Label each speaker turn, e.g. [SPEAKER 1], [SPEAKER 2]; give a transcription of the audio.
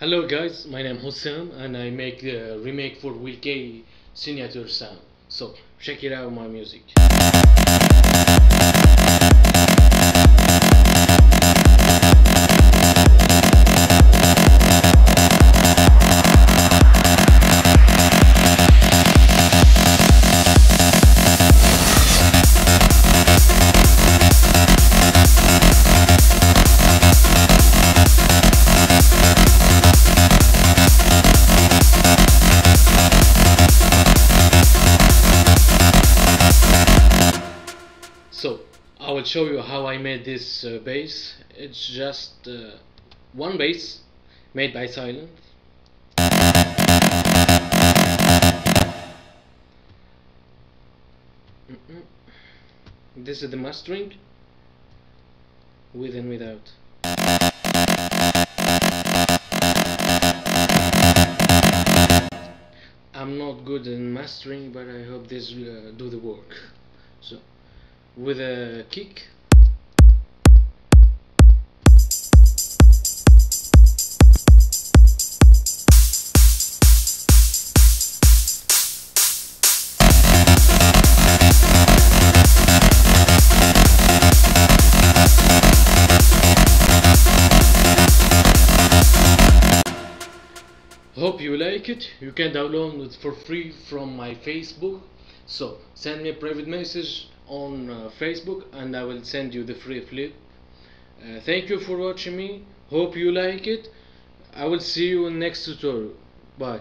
[SPEAKER 1] Hello guys, my name is HOSAM and I make the remake for WK Signature sound. So check it out my music. So I will show you how I made this bass. It's just one bass made by Silent. This is the mastering, with and without. I'm not good in mastering, but I hope this do the work. So with a kick, hope you like it. You can download it for free from my Facebook. So send me a private message on Facebook and I will send you the free flip. Thank you for watching me. Hope you like it. I will see you in next tutorial. Bye.